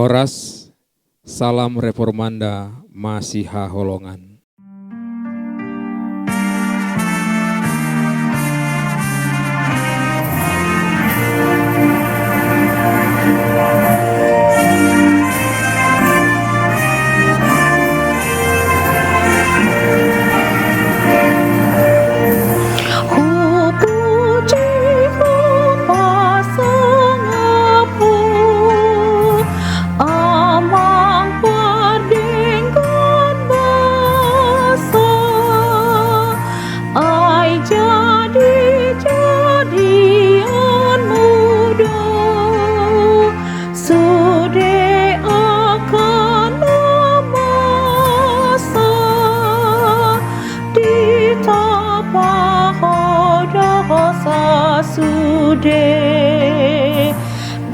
Horas, salam reformanda Masiha Holongan. Sude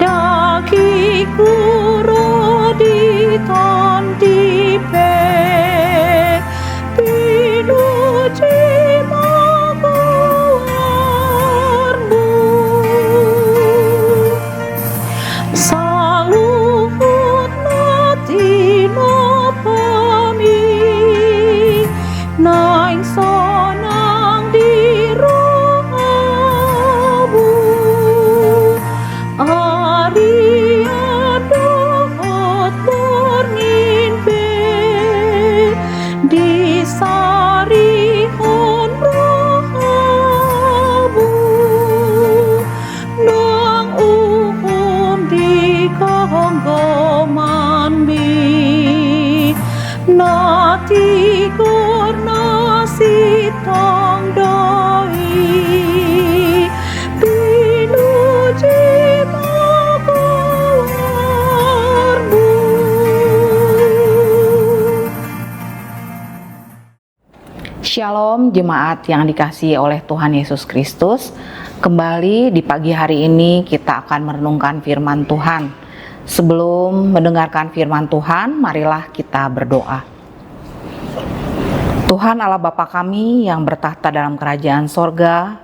dakiku roditon dipe pinuji makuarmu saluhut natino pami naing sonang diru sarihon rohabu nang uhum di kahonggoman mi nati korna sitong doi pinuji makuarmu. Shalom jemaat yang dikasihi oleh Tuhan Yesus Kristus. Kembali di pagi hari ini kita akan merenungkan firman Tuhan. Sebelum mendengarkan firman Tuhan, marilah kita berdoa. Tuhan Allah Bapa kami yang bertahta dalam kerajaan sorga,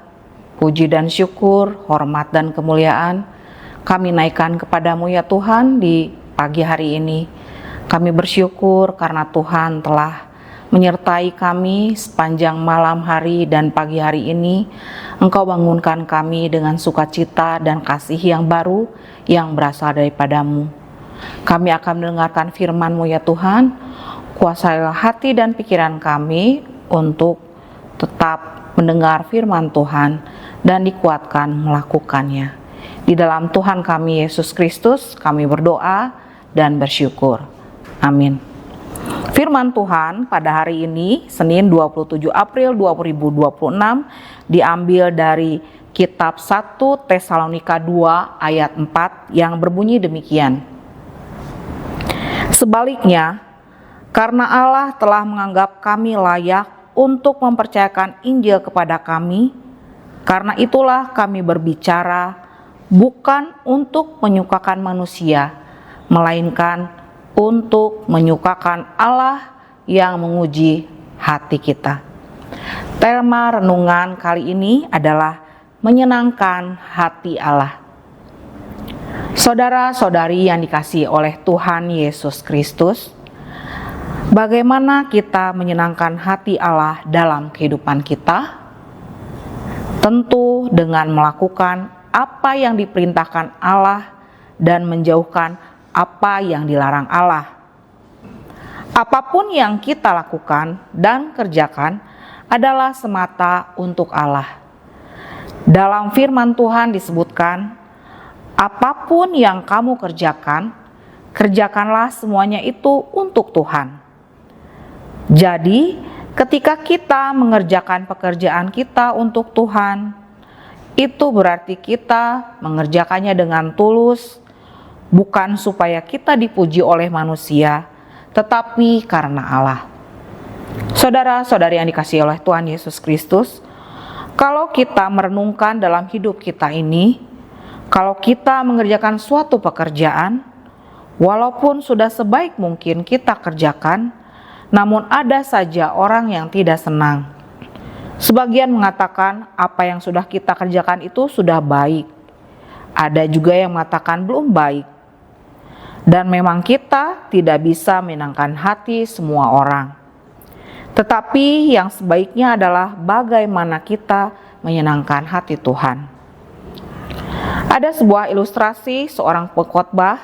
puji dan syukur, hormat dan kemuliaan kami naikkan kepadamu ya Tuhan di pagi hari ini. Kami bersyukur karena Tuhan telah menyertai kami sepanjang malam hari dan pagi hari ini. Engkau bangunkan kami dengan sukacita dan kasih yang baru yang berasal daripadamu. Kami akan mendengarkan firman-Mu ya Tuhan. Kuasailah hati dan pikiran kami untuk tetap mendengar firman Tuhan dan dikuatkan melakukannya. Di dalam Tuhan kami Yesus Kristus kami berdoa dan bersyukur. Amin. Firman Tuhan pada hari ini, Senin 27 April 2026, diambil dari kitab 1 Tesalonika 2 ayat 4 yang berbunyi demikian. Sebaliknya, karena Allah telah menganggap kami layak untuk mempercayakan Injil kepada kami, karena itulah kami berbicara bukan untuk menyukakan manusia, melainkan untuk menyukakan Allah yang menguji hati kita. Tema renungan kali ini adalah menyenangkan hati Allah. Saudara-saudari yang dikasihi oleh Tuhan Yesus Kristus, bagaimana kita menyenangkan hati Allah dalam kehidupan kita? Tentu dengan melakukan apa yang diperintahkan Allah dan menjauhkan apa yang dilarang Allah. Apapun yang kita lakukan dan kerjakan adalah semata untuk Allah. Dalam firman Tuhan disebutkan, apapun yang kamu kerjakan, kerjakanlah semuanya itu untuk Tuhan. Jadi, ketika kita mengerjakan pekerjaan kita untuk Tuhan, itu berarti kita mengerjakannya dengan tulus, bukan supaya kita dipuji oleh manusia, tetapi karena Allah. Saudara-saudari yang dikasihi oleh Tuhan Yesus Kristus, kalau kita merenungkan dalam hidup kita ini, kalau kita mengerjakan suatu pekerjaan, walaupun sudah sebaik mungkin kita kerjakan, namun ada saja orang yang tidak senang. Sebagian mengatakan apa yang sudah kita kerjakan itu sudah baik. Ada juga yang mengatakan belum baik. Dan memang kita tidak bisa menyenangkan hati semua orang. Tetapi yang sebaiknya adalah bagaimana kita menyenangkan hati Tuhan. Ada sebuah ilustrasi seorang pengkhotbah.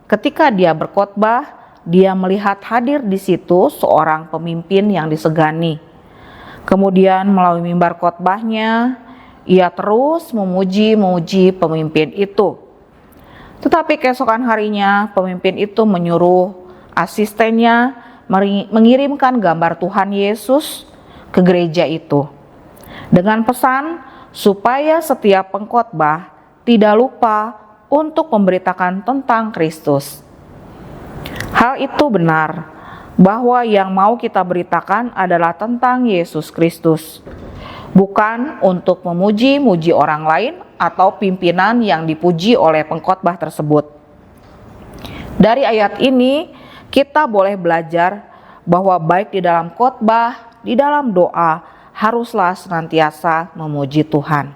Ketika dia berkhotbah, dia melihat hadir di situ seorang pemimpin yang disegani. Kemudian melalui mimbar khotbahnya, ia terus memuji pemimpin itu. Tetapi keesokan harinya, pemimpin itu menyuruh asistennya mengirimkan gambar Tuhan Yesus ke gereja itu, dengan pesan supaya setiap pengkhotbah tidak lupa untuk memberitakan tentang Kristus. Hal itu benar, bahwa yang mau kita beritakan adalah tentang Yesus Kristus, bukan untuk memuji-muji orang lain atau pimpinan yang dipuji oleh pengkhotbah tersebut. Dari ayat ini, kita boleh belajar bahwa baik di dalam khotbah, di dalam doa, haruslah senantiasa memuji Tuhan.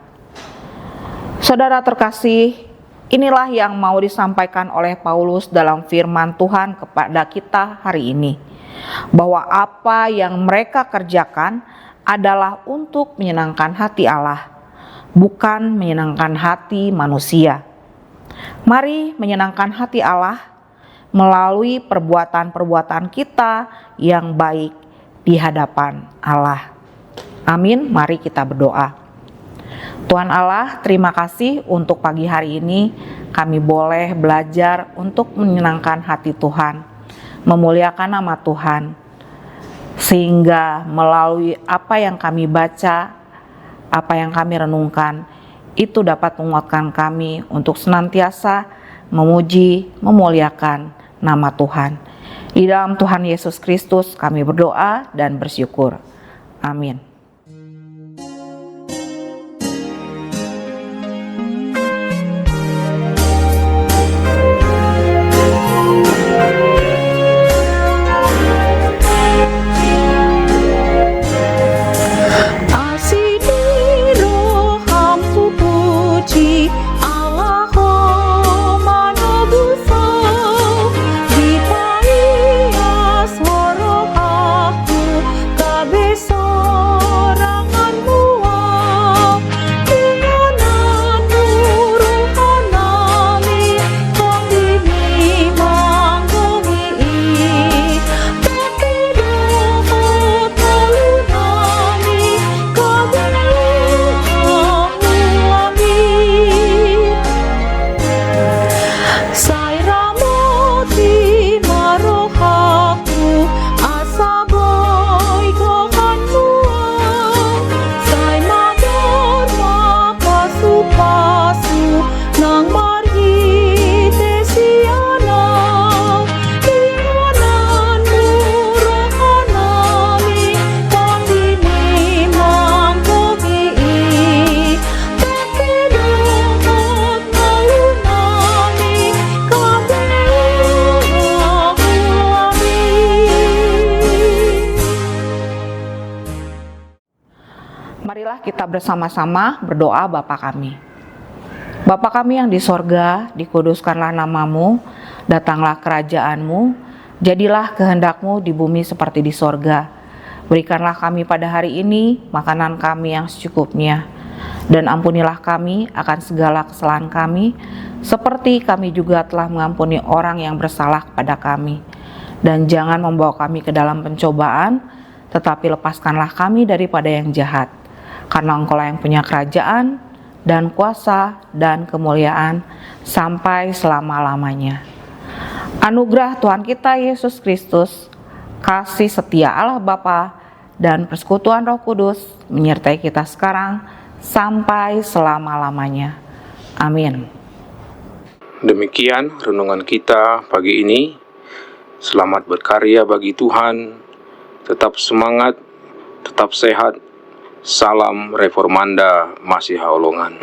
Saudara terkasih, inilah yang mau disampaikan oleh Paulus dalam firman Tuhan kepada kita hari ini, bahwa apa yang mereka kerjakan adalah untuk menyenangkan hati Allah, bukan menyenangkan hati manusia. Mari menyenangkan hati Allah melalui perbuatan-perbuatan kita yang baik di hadapan Allah. Amin. Mari kita berdoa. Tuhan Allah, terima kasih untuk pagi hari ini kami boleh belajar untuk menyenangkan hati Tuhan, memuliakan nama Tuhan, sehingga melalui apa yang kami baca, apa yang kami renungkan, itu dapat menguatkan kami untuk senantiasa memuji, memuliakan nama Tuhan. Di dalam Tuhan Yesus Kristus kami berdoa dan bersyukur. Amin. Marilah kita bersama-sama berdoa Bapa kami. Bapa kami yang di sorga, dikuduskanlah namamu, datanglah kerajaanmu, jadilah kehendakmu di bumi seperti di sorga. Berikanlah kami pada hari ini makanan kami yang secukupnya, dan ampunilah kami akan segala kesalahan kami, seperti kami juga telah mengampuni orang yang bersalah kepada kami. Dan jangan membawa kami ke dalam pencobaan, tetapi lepaskanlah kami daripada yang jahat. Karena Engkau-lah yang punya kerajaan dan kuasa dan kemuliaan sampai selama-lamanya. Anugerah Tuhan kita Yesus Kristus, kasih setia Allah Bapa, dan persekutuan Roh Kudus menyertai kita sekarang sampai selama-lamanya. Amin. Demikian renungan kita pagi ini. Selamat berkarya bagi Tuhan. Tetap semangat, tetap sehat. Salam Reformanda Masiha Holongan.